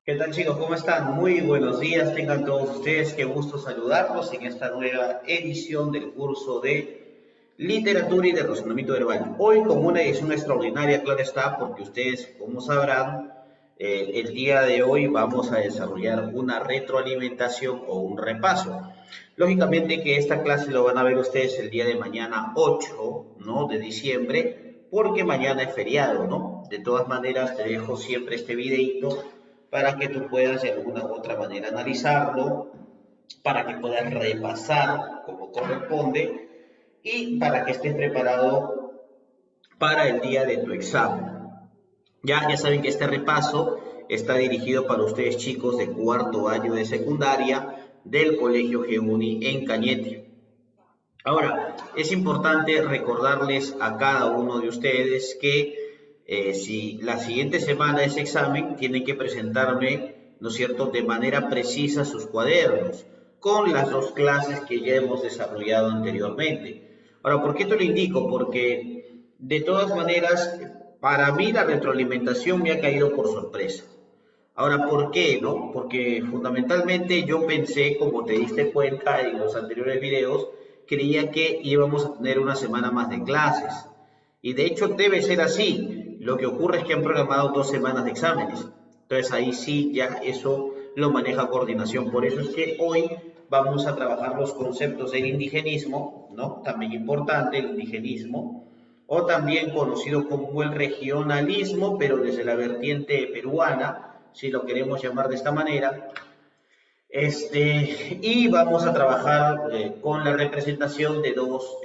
¿Qué tal chicos? ¿Cómo están? Muy buenos días, tengan todos ustedes. Qué gusto saludarlos en esta nueva edición del curso de Literatura y de Razonamiento Verbal. Hoy con una edición extraordinaria, claro está, porque ustedes, como sabrán, el día de hoy vamos a desarrollar una retroalimentación o un repaso. Lógicamente que esta clase lo van a ver ustedes el día de mañana 8, ¿no? de diciembre, porque mañana es feriado, ¿no? De todas maneras, te dejo siempre este videito para que tú puedas de alguna u otra manera analizarlo, para que puedas repasar como corresponde y para que estés preparado para el día de tu examen. Ya saben que este repaso está dirigido para ustedes chicos de cuarto año de secundaria del Colegio Geuni en Cañete. Ahora, es importante recordarles a cada uno de ustedes que si la siguiente semana es examen, tienen que presentarme, ¿no es cierto?, de manera precisa sus cuadernos, con las dos clases que ya hemos desarrollado anteriormente. Ahora, ¿por qué te lo indico? Porque de todas maneras, para mí la retroalimentación me ha caído por sorpresa. Ahora, ¿por qué, no? Porque fundamentalmente yo pensé, como te diste cuenta en los anteriores videos, creía que íbamos a tener una semana más de clases. Y de hecho debe ser así. Lo que ocurre es que han programado 2 semanas de exámenes. Entonces ahí sí ya eso lo maneja coordinación. Por eso es que hoy vamos a trabajar los conceptos del indigenismo, ¿no? También importante el indigenismo, o también conocido como el regionalismo, pero desde la vertiente peruana, si lo queremos llamar de esta manera. Y vamos a trabajar con la representación de dos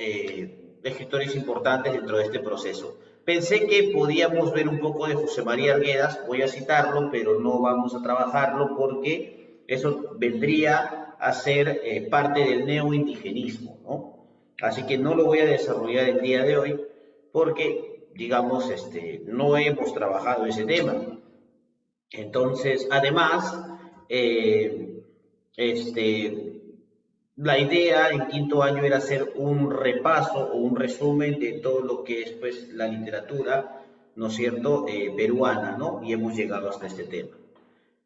escritores importantes dentro de este proceso. Pensé que podíamos ver un poco de José María Arguedas, voy a citarlo, pero no vamos a trabajarlo porque eso vendría a ser parte del neoindigenismo, ¿no? Así que no lo voy a desarrollar el día de hoy porque, digamos, no hemos trabajado ese tema. Entonces, además, eh, este, la idea en quinto año era hacer un repaso o un resumen de todo lo que es pues, la literatura, ¿no es cierto?, peruana, ¿no? Y hemos llegado hasta este tema.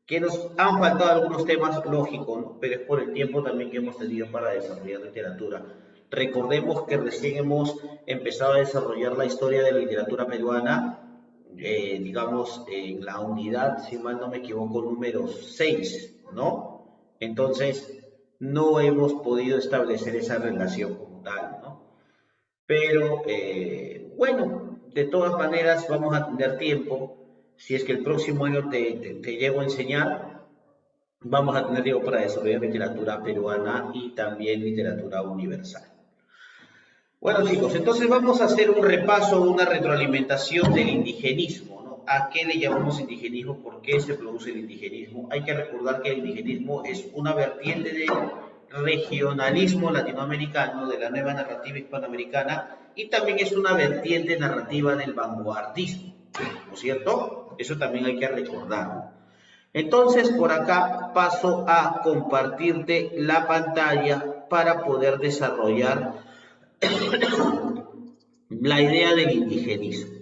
Que nos han faltado algunos temas lógicos, ¿no? Pero es por el tiempo también que hemos tenido para desarrollar literatura. Recordemos que recién hemos empezado a desarrollar la historia de la literatura peruana, digamos, en la unidad, si mal no me equivoco, número 6, ¿no? Entonces, no hemos podido establecer esa relación como tal, ¿no? Pero bueno, de todas maneras vamos a tener tiempo. Si es que el próximo año te llego a enseñar, vamos a tener tiempo para desarrollar literatura peruana y también literatura universal. Bueno chicos, entonces vamos a hacer un repaso, una retroalimentación del indigenismo, ¿no? ¿A qué le llamamos indigenismo? ¿Por qué se produce el indigenismo? Hay que recordar que el indigenismo es una vertiente del regionalismo latinoamericano, de la nueva narrativa hispanoamericana, y también es una vertiente narrativa del vanguardismo, ¿no es cierto? Eso también hay que recordarlo. Entonces, por acá paso a compartirte la pantalla para poder desarrollar la idea del indigenismo,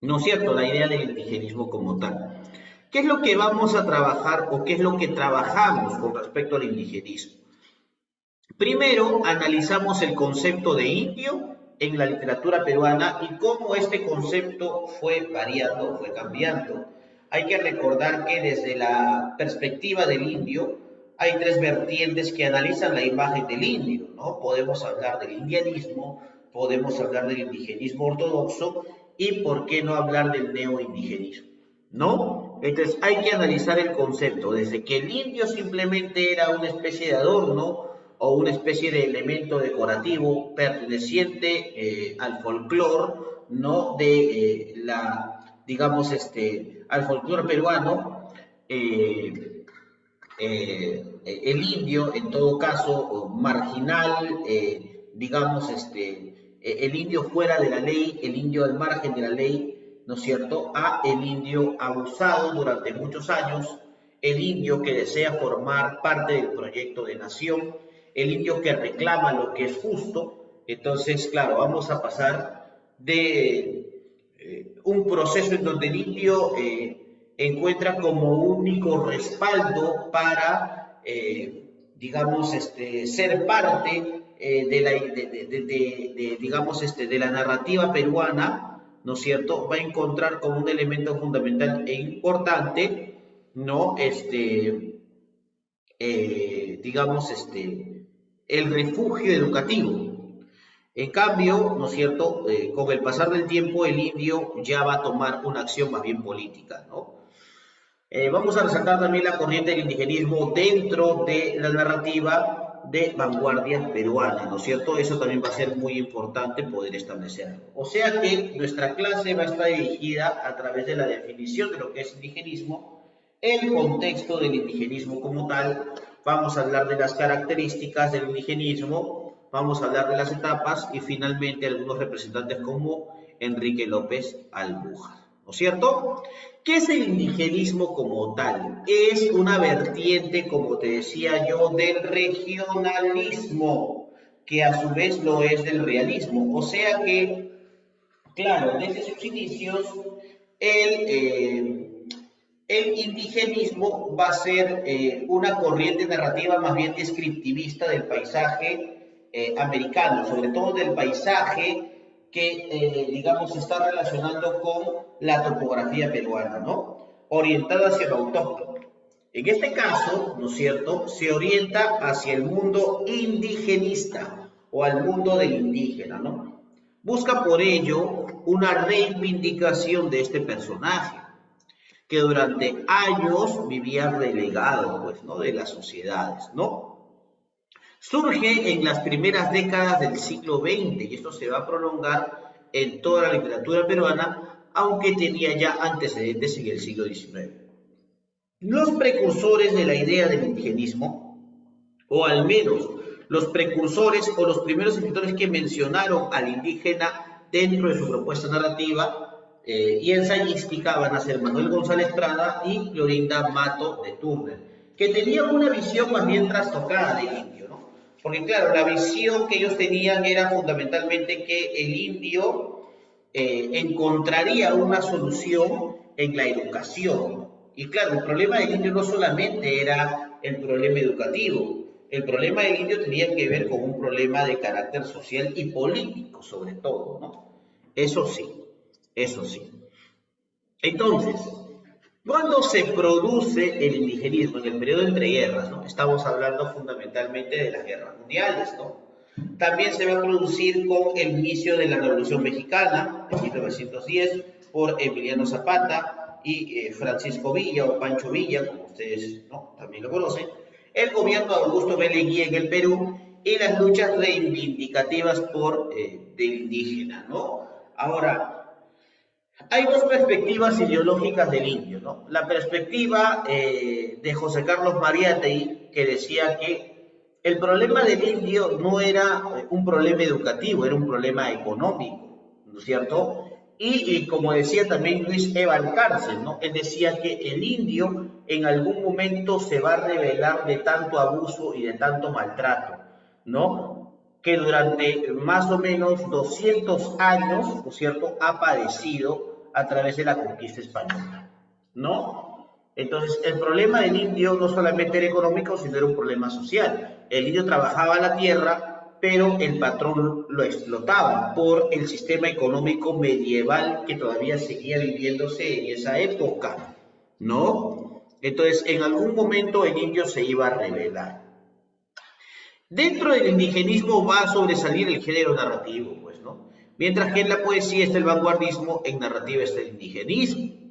¿no es cierto? La idea del indigenismo como tal. ¿Qué es lo que vamos a trabajar o qué es lo que trabajamos con respecto al indigenismo? Primero, analizamos el concepto de indio en la literatura peruana y cómo este concepto fue variando, fue cambiando. Hay que recordar que desde la perspectiva del indio hay tres vertientes que analizan la imagen del indio, ¿no? Podemos hablar del indianismo, podemos hablar del indigenismo ortodoxo y por qué no hablar del neoindigenismo, ¿no? Entonces hay que analizar el concepto desde que el indio simplemente era una especie de adorno o una especie de elemento decorativo perteneciente al folclore, ¿no? De digamos, al folclore peruano. El indio, en todo caso, marginal, digamos, el indio fuera de la ley, el indio al margen de la ley, ¿no es cierto?, a el indio abusado durante muchos años, el indio que desea formar parte del proyecto de nación, el indio que reclama lo que es justo. Entonces, claro, vamos a pasar de un proceso en donde el indio encuentra como único respaldo para, digamos, ser parte digamos, de la narrativa peruana, ¿no es cierto? Va a encontrar como un elemento fundamental e importante, ¿no? Digamos, el refugio educativo. En cambio, ¿no es cierto? Con el pasar del tiempo, el indio ya va a tomar una acción más bien política, ¿no? Vamos a resaltar también la corriente del indigenismo dentro de la narrativa de vanguardia peruana, ¿no es cierto? Eso también va a ser muy importante poder establecerlo. O sea que nuestra clase va a estar dirigida a través de la definición de lo que es indigenismo, el contexto del indigenismo como tal, vamos a hablar de las características del indigenismo, vamos a hablar de las etapas y finalmente algunos representantes como Enrique López Albújar, ¿no es cierto? ¿Qué es el indigenismo como tal? Es una vertiente, como te decía yo, del regionalismo, que a su vez lo es del realismo. O sea que, claro, desde sus inicios, el indigenismo va a ser una corriente narrativa más bien descriptivista del paisaje americano, sobre todo del paisaje que, digamos, se está relacionando con la topografía peruana, ¿no? Orientada hacia lo autóctono. En este caso, ¿no es cierto?, se orienta hacia el mundo indigenista o al mundo del indígena, ¿no? Busca por ello una reivindicación de este personaje que durante años vivía relegado, pues, ¿no?, de las sociedades, ¿no? Surge en las primeras décadas del siglo XX y esto se va a prolongar en toda la literatura peruana, aunque tenía ya antecedentes en el siglo XIX. Los precursores de la idea del indigenismo, o al menos los precursores o los primeros escritores que mencionaron al indígena dentro de su propuesta narrativa y ensayística van a ser Manuel González Prada y Clorinda Mato de Turner, que tenían una visión más bien trastocada del indio, ¿no? Porque claro, la visión que ellos tenían era fundamentalmente que el indio encontraría una solución en la educación. Y claro, el problema del indio no solamente era el problema educativo, el problema del indio tenía que ver con un problema de carácter social y político, sobre todo, ¿no? Eso sí, eso sí. Entonces, ¿cuándo se produce el indigenismo? En el periodo entre guerras, ¿no? Estamos hablando fundamentalmente de las guerras mundiales, ¿no? También se va a producir con el inicio de la Revolución Mexicana, en 1910, por Emiliano Zapata y Francisco Villa, o Pancho Villa, como ustedes, ¿no?, también lo conocen, el gobierno de Augusto B. Leguía en el Perú y las luchas reivindicativas del indígena, ¿no? Ahora, hay dos perspectivas ideológicas del indio, ¿no? La perspectiva de José Carlos Mariátegui, que decía que el problema del indio no era un problema educativo, era un problema económico, ¿no es cierto? Y como decía también Luis E. Valcárcel, ¿no? Él decía que el indio en algún momento se va a rebelar de tanto abuso y de tanto maltrato, ¿no?, que durante más o menos 200 años, ¿no es cierto?, ha padecido a través de la conquista española, ¿no? Entonces, el problema del indio no solamente era económico, sino era un problema social. El indio trabajaba la tierra, pero el patrón lo explotaba por el sistema económico medieval que todavía seguía viviéndose en esa época, ¿no? Entonces, en algún momento el indio se iba a rebelar. Dentro del indigenismo va a sobresalir el género narrativo, pues, ¿no? Mientras que en la poesía está el vanguardismo, en narrativa está el indigenismo.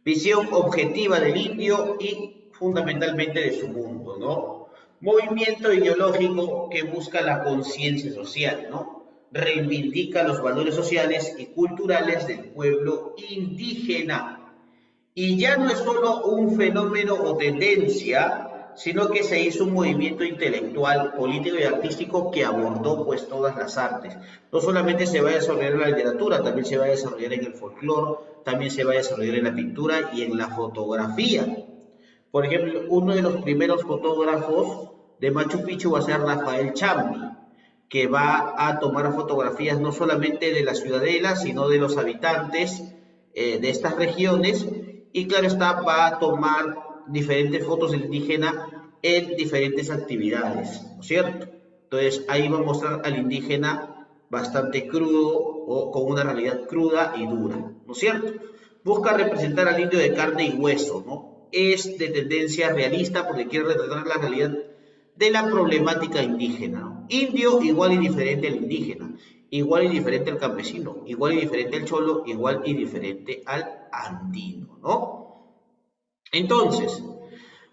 Visión objetiva del indio y fundamentalmente de su mundo, ¿no? Movimiento ideológico que busca la conciencia social, ¿no? Reivindica los valores sociales y culturales del pueblo indígena. Y ya no es solo un fenómeno o tendencia, sino que se hizo un movimiento intelectual, político y artístico que abordó pues todas las artes. No solamente se va a desarrollar en la literatura, también se va a desarrollar en el folclore, también se va a desarrollar en la pintura y en la fotografía. Por ejemplo, uno de los primeros fotógrafos de Machu Picchu va a ser Rafael Chambi, que va a tomar fotografías no solamente de la ciudadela, sino de los habitantes de estas regiones, y claro está, va a tomar diferentes fotos del indígena en diferentes actividades, ¿no es cierto? Entonces ahí va a mostrar al indígena bastante crudo o con una realidad cruda y dura, ¿no es cierto? Busca representar al indio de carne y hueso, ¿no? Es de tendencia realista porque quiere retratar la realidad de la problemática indígena, ¿no? Indio igual y diferente al indígena, igual y diferente al campesino, igual y diferente al cholo, igual y diferente al andino, ¿no? Entonces,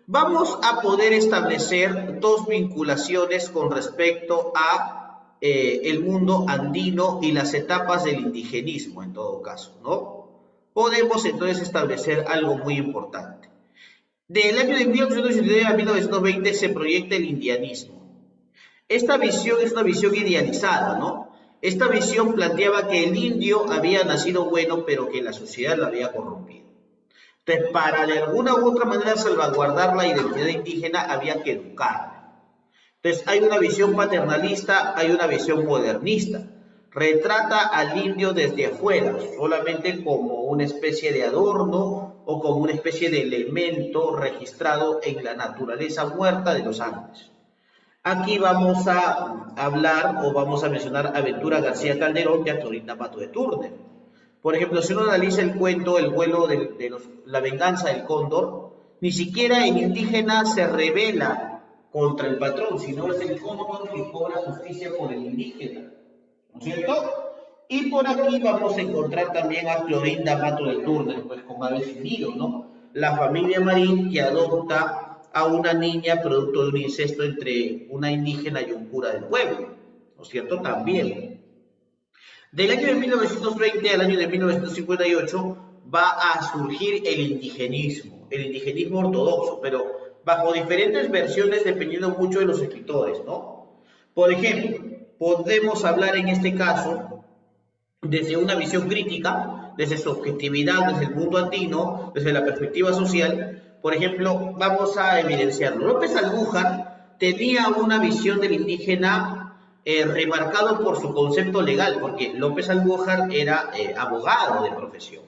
vamos a poder establecer dos vinculaciones con respecto a el mundo andino y las etapas del indigenismo en todo caso, ¿no? Podemos entonces establecer algo muy importante. Del año de 1889 a 1920 se proyecta el indianismo. Esta visión es una visión idealizada, ¿no? Esta visión planteaba que el indio había nacido bueno, pero que la sociedad lo había corrompido. Entonces, para de alguna u otra manera salvaguardar la identidad indígena, había que educar. Entonces, hay una visión paternalista, hay una visión modernista. Retrata al indio desde afuera, solamente como una especie de adorno o como una especie de elemento registrado en la naturaleza muerta de los Andes. Aquí vamos a hablar o vamos a mencionar a Ventura García Calderón y a Clorinda Mato de Turner. Por ejemplo, si uno analiza el cuento El vuelo la venganza del cóndor, ni siquiera el indígena se rebela contra el patrón, sino es el cóndor que cobra justicia por el indígena, ¿no es cierto? Y por aquí vamos a encontrar también a Clorinda Mato de Turner, pues con Aves sin nido, ¿no? La familia Marín que adopta a una niña producto de un incesto entre una indígena y un cura del pueblo, ¿no es cierto? También. Del año de 1920 al año de 1958 va a surgir el indigenismo ortodoxo, pero bajo diferentes versiones dependiendo mucho de los escritores, ¿no? Por ejemplo, podemos hablar en este caso desde una visión crítica, desde su objetividad, desde el mundo andino, desde la perspectiva social. Por ejemplo, vamos a evidenciarlo. López Albújar tenía una visión del indígena remarcado por su concepto legal, porque López Albújar era abogado de profesión.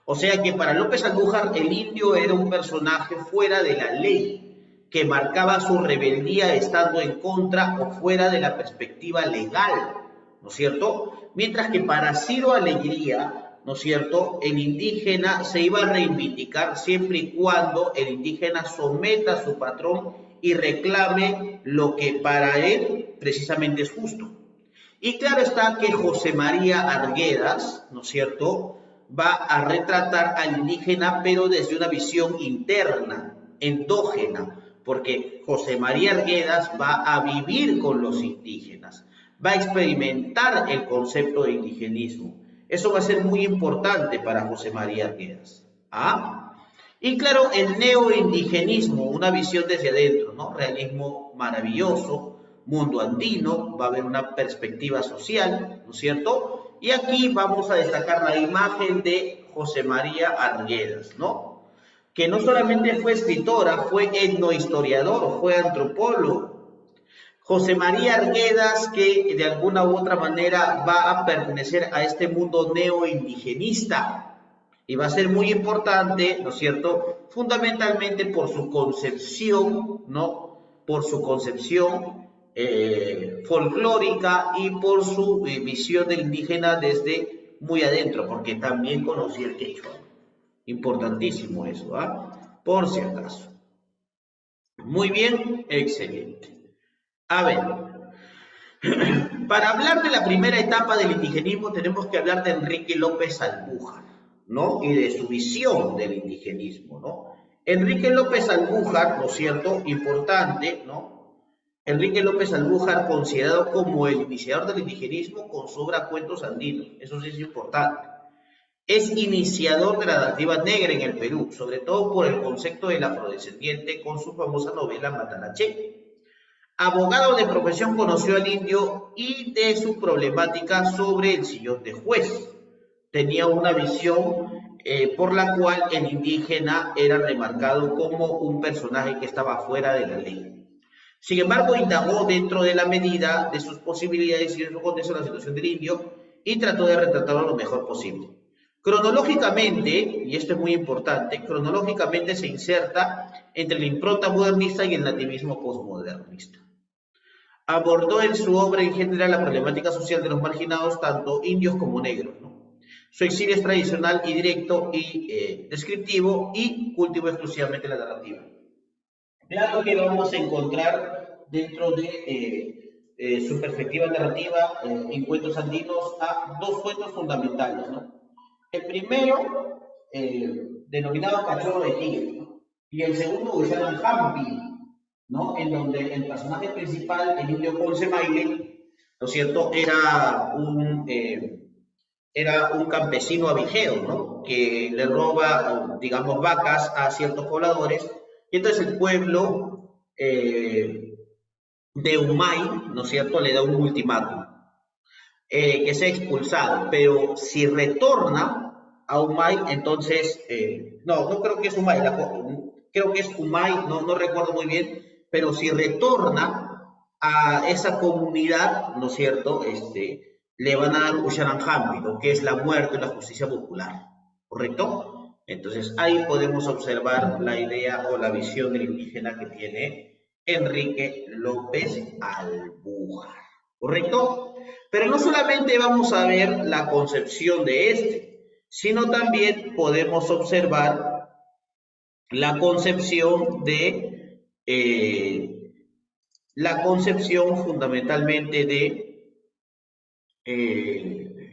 O sea que para López Albújar el indio era un personaje fuera de la ley, que marcaba su rebeldía estando en contra o fuera de la perspectiva legal, ¿no es cierto? Mientras que para Ciro Alegría, ¿no es cierto?, el indígena se iba a reivindicar siempre y cuando el indígena someta a su patrón y reclame lo que para él precisamente es justo. Y claro está que José María Arguedas, ¿no es cierto?, va a retratar al indígena, pero desde una visión interna, endógena, porque José María Arguedas va a vivir con los indígenas, va a experimentar el concepto de indigenismo. Eso va a ser muy importante para José María Arguedas. ¿Ah? Y claro, el neoindigenismo, una visión desde adentro, ¿no? Realismo maravilloso, mundo andino, va a haber una perspectiva social, ¿no es cierto? Y aquí vamos a destacar la imagen de José María Arguedas, ¿no? Que no solamente fue escritora, fue etnohistoriador, fue antropólogo. José María Arguedas, que de alguna u otra manera va a pertenecer a este mundo neoindigenista, y va a ser muy importante, ¿no es cierto?, fundamentalmente por su concepción, ¿no?, por su concepción folclórica y por su visión del indígena desde muy adentro, porque también conocía el quechua. Importantísimo eso, ¿ah? Por si acaso. Muy bien, excelente. A ver, para hablar de la primera etapa del indigenismo tenemos que hablar de Enrique López Albújar, ¿no? Y de su visión del indigenismo, ¿no? Enrique López Albújar, ¿no es cierto?, importante, ¿no? Enrique López Albújar, considerado como el iniciador del indigenismo con su obra Cuentos Andinos, eso sí es importante. Es iniciador de la narrativa negra en el Perú, sobre todo por el concepto del afrodescendiente con su famosa novela Matalaché. Abogado de profesión, conoció al indio y de su problemática sobre el sillón de juez. Tenía una visión por la cual el indígena era remarcado como un personaje que estaba fuera de la ley. Sin embargo, indagó dentro de la medida de sus posibilidades y de su contexto la situación del indio y trató de retratarlo lo mejor posible. Cronológicamente, y esto es muy importante, cronológicamente se inserta entre la impronta modernista y el nativismo postmodernista. Abordó en su obra en general la problemática social de los marginados, tanto indios como negros, ¿no? Su exilio es tradicional y directo y descriptivo y cultivó exclusivamente la narrativa. Claro que vamos a encontrar dentro de su perspectiva narrativa en cuentos andinos a dos fuentes fundamentales, ¿no? El primero, denominado Cachorro de Tigre, ¿no? Y el segundo, Huicharan Hampi, ¿no? En donde el personaje principal, el indio Ponce Maile, ¿no es cierto?, era un campesino abigeo, ¿no? Que le roba, digamos, vacas a ciertos pobladores, y entonces el pueblo de Humay, ¿no es cierto?, le da un ultimátum, que sea expulsado, pero si retorna a Humay, entonces, no creo que es Humay, creo que es Humay, no recuerdo muy bien, pero si retorna a esa comunidad, ¿no es cierto?, le van a dar Usharanhampi, ¿no?, que es la muerte o la justicia popular, ¿correcto? Entonces ahí podemos observar la idea o la visión del indígena que tiene Enrique López Albújar, ¿correcto? Pero no solamente vamos a ver la concepción de sino también podemos observar la concepción de la concepción fundamentalmente de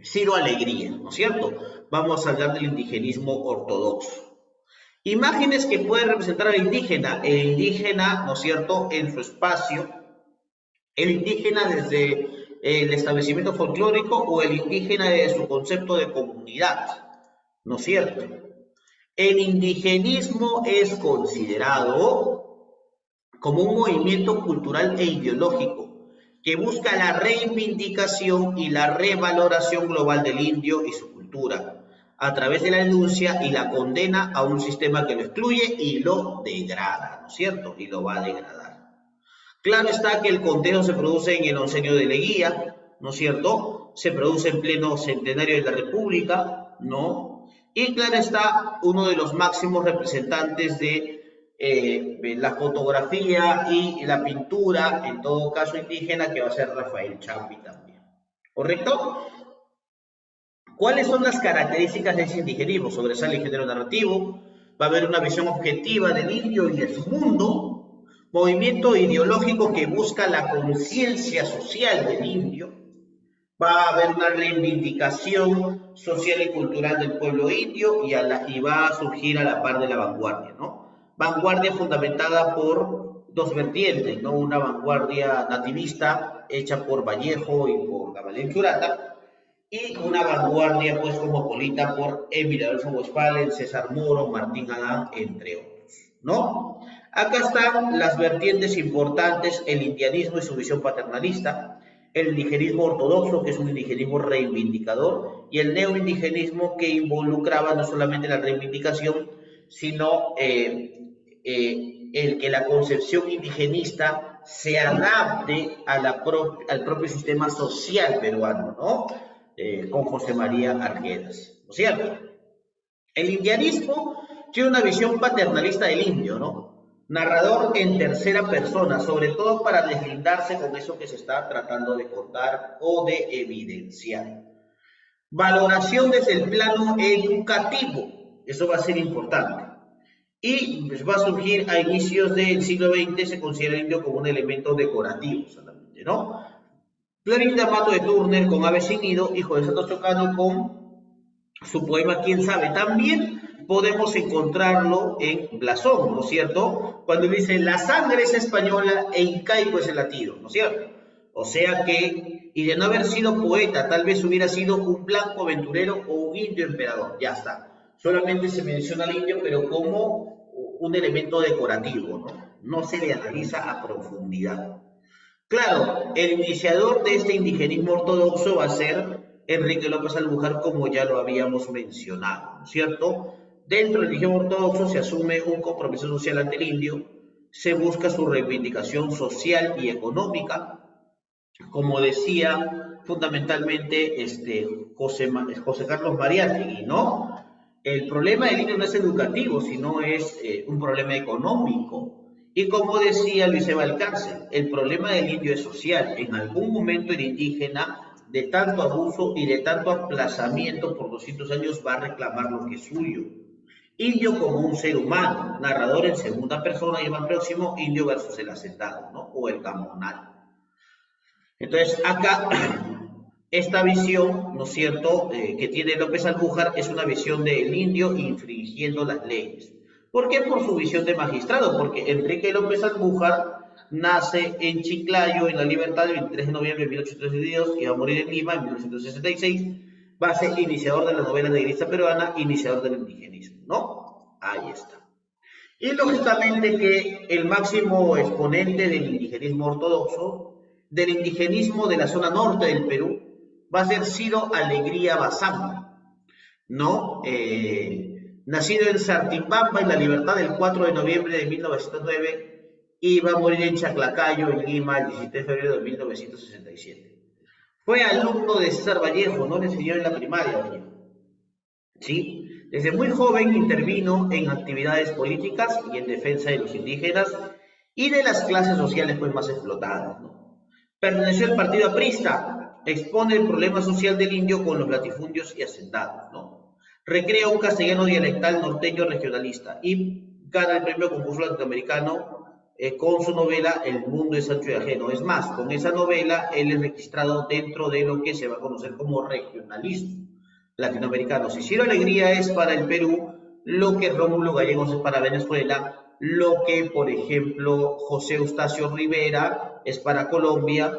Ciro Alegría, ¿no es cierto? Vamos a hablar del indigenismo ortodoxo. Imágenes que pueden representar al indígena, el indígena, ¿no es cierto?, en su espacio, el indígena desde el establecimiento folclórico o el indígena desde su concepto de comunidad, ¿no es cierto? El indigenismo es considerado como un movimiento cultural e ideológico que busca la reivindicación y la revaloración global del indio y su cultura, a través de la denuncia y la condena a un sistema que lo excluye y lo degrada, ¿no es cierto? Y lo va a degradar. Claro está que el conteo se produce en el oncenio de Leguía, ¿no es cierto? Se produce en pleno centenario de la República, ¿no? Y claro está uno de los máximos representantes de la fotografía y la pintura, en todo caso indígena, que va a ser Rafael Champi también. ¿Correcto? ¿Cuáles son las características de ese indigenismo? Sobresale el género narrativo, va a haber una visión objetiva del indio y de su mundo, movimiento ideológico que busca la conciencia social del indio, va a haber una reivindicación social y cultural del pueblo indio y va a surgir a la par de la vanguardia, ¿no? Vanguardia fundamentada por dos vertientes, ¿no? Una vanguardia nativista hecha por Vallejo y por Gabriel Churata, y una vanguardia pues cosmopolita por Emilio Adolfo Westphalen, César Moro, Martín Adán, entre otros, ¿no? Acá están las vertientes importantes, el indianismo y su visión paternalista, el indigenismo ortodoxo, que es un indigenismo reivindicador, y el neoindigenismo, que involucraba no solamente la reivindicación, sino el que la concepción indigenista se adapte al propio sistema social peruano, ¿no? Con José María Arguedas, ¿no es cierto? El indianismo tiene una visión paternalista del indio, ¿no? Narrador en tercera persona, sobre todo para deslindarse con eso que se está tratando de contar o de evidenciar. Valoración desde el plano educativo, eso va a ser importante. Y pues, va a surgir a inicios del siglo XX, se considera el indio como un elemento decorativo solamente, ¿no? Florinda Mato de Turner con Ave sin Nido y José Santos Chocano con su poema Quién sabe. También podemos encontrarlo en Blasón, ¿no es cierto? Cuando dice la sangre es española e incaico es el latido, ¿no es cierto? O sea que, y de no haber sido poeta, tal vez hubiera sido un blanco aventurero o un indio emperador, ya está. Solamente se menciona al indio, pero como un elemento decorativo, ¿no? No se le analiza a profundidad. Claro, el iniciador de este indigenismo ortodoxo va a ser Enrique López Albújar, como ya lo habíamos mencionado, ¿no es cierto? Dentro del indigenismo ortodoxo se asume un compromiso social ante el indio, se busca su reivindicación social y económica, como decía fundamentalmente José Carlos Mariátegui, ¿no? El problema del indio no es educativo, sino es un problema económico. Y como decía Luis Eva Alcárcel, el problema del indio es social. En algún momento el indígena, de tanto abuso y de tanto aplazamiento por 200 años, va a reclamar lo que es suyo. Indio como un ser humano, narrador en segunda persona y más próximo, indio versus el hacendado, ¿no? O el camonal. Entonces, acá, esta visión, ¿no es cierto?, que tiene López Albujar es una visión del indio infringiendo las leyes. ¿Por qué? Por su visión de magistrado, porque Enrique López Albujar nace en Chiclayo, en La Libertad, el 23 de noviembre de 1862 y va a morir en Lima en 1966. Va a ser iniciador de la novela negrista peruana, iniciador del indigenismo, ¿no? Ahí está. Y lógicamente que el máximo exponente del indigenismo ortodoxo, del indigenismo de la zona norte del Perú, va a ser Ciro Alegría Bazán, ¿no? Nacido en Sartimbamba, en La Libertad, el 4 de noviembre de 1909, y va a morir en Chaclacayo, en Lima, el 17 de febrero de 1967. Fue alumno de César Vallejo, no le enseñó en la primaria, Vallejo. ¿Sí? Desde muy joven intervino en actividades políticas y en defensa de los indígenas y de las clases sociales pues, más explotadas, ¿no? Perteneció al partido aprista, expone el problema social del indio con los latifundios y hacendados, ¿no? Recrea un castellano dialectal norteño regionalista y gana el premio concurso latinoamericano con su novela El mundo es ancho y ajeno. Es más, con esa novela él es registrado dentro de lo que se va a conocer como regionalismo latinoamericano. Si Ciro Alegría es para el Perú, lo que Rómulo Gallegos es para Venezuela, lo que, por ejemplo, José Eustacio Rivera es para Colombia,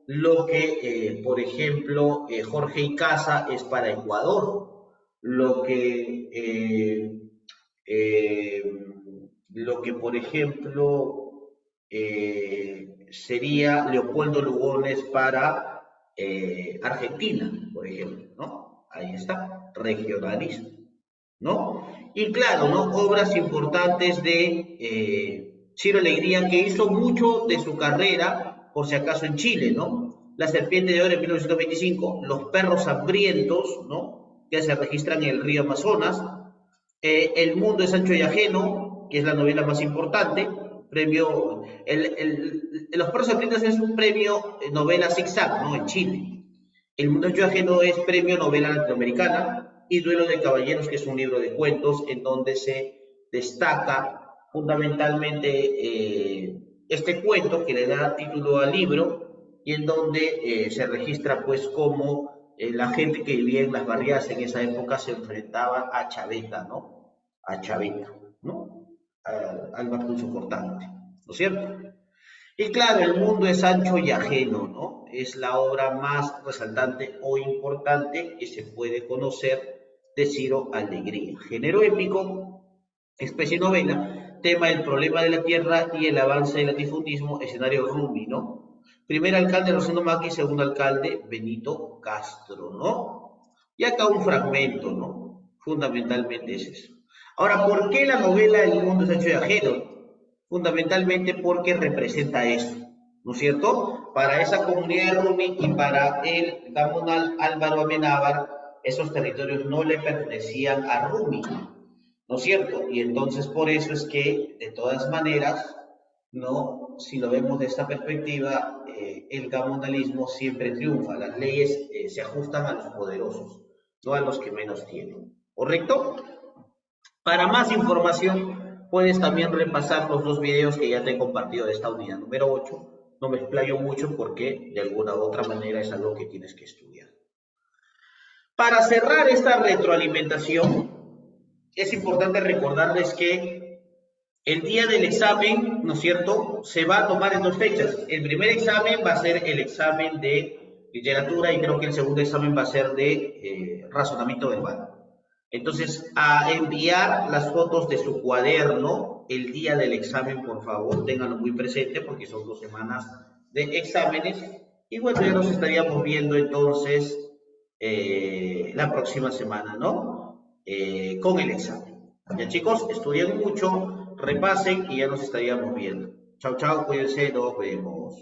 lo que, por ejemplo, Jorge Icaza es para Ecuador, eh, lo que por ejemplo, sería Leopoldo Lugones para Argentina, por ejemplo, ¿no? Ahí está, regionalismo, ¿no? Y claro, ¿no? Obras importantes de Ciro Alegría, que hizo mucho de su carrera, por si acaso en Chile, ¿no? La serpiente de oro en 1925, Los perros hambrientos, ¿no? Que se registran en el río Amazonas, El mundo es ancho y ajeno, que es la novela más importante, premio, Los perros hambrientos es un premio novela zigzag, ¿no? En Chile. El mundo ancho y ajeno es premio novela latinoamericana y Duelo de caballeros, que es un libro de cuentos en donde se destaca fundamentalmente este cuento que le da título al libro y en donde se registra pues cómo la gente que vivía en las barriadas en esa época se enfrentaba a Chaveta, ¿no? A Chaveta, ¿no? Al Martucho Cortante, ¿no es cierto? Y claro, el mundo es ancho y ajeno, ¿no? Es la obra más resaltante o importante que se puede conocer de Ciro Alegría. Género épico, especie novela, tema el problema de la tierra y el avance del latifundismo, escenario Rumi, ¿no? Primer alcalde Rosendo Maqui, segundo alcalde Benito Castro, ¿no? Y acá un fragmento, ¿no? Fundamentalmente es eso. Ahora, ¿por qué la novela El mundo es ancho y ajeno? Fundamentalmente porque representa eso, ¿no es cierto? Para esa comunidad de Rumi y para el gamonal Álvaro Amenábar, esos territorios no le pertenecían a Rumi, ¿no es cierto? Y entonces por eso es que, de todas maneras, ¿no? Si lo vemos de esta perspectiva, el gamonalismo siempre triunfa, las leyes se ajustan a los poderosos, no a los que menos tienen, ¿correcto? Para más información, puedes también repasar los dos videos que ya te he compartido de esta unidad número 8. No me explayo mucho porque de alguna u otra manera es algo que tienes que estudiar. Para cerrar esta retroalimentación, es importante recordarles que el día del examen, ¿no es cierto?, se va a tomar en dos fechas. El primer examen va a ser el examen de literatura y creo que el segundo examen va a ser de razonamiento verbal. Entonces, a enviar las fotos de su cuaderno el día del examen, por favor, ténganlo muy presente porque son 2 semanas de exámenes. Y bueno, ya nos estaríamos viendo entonces la próxima semana, ¿no? Con el examen. Ya chicos, estudien mucho, repasen y ya nos estaríamos viendo. Chao, chao, cuídense, nos vemos.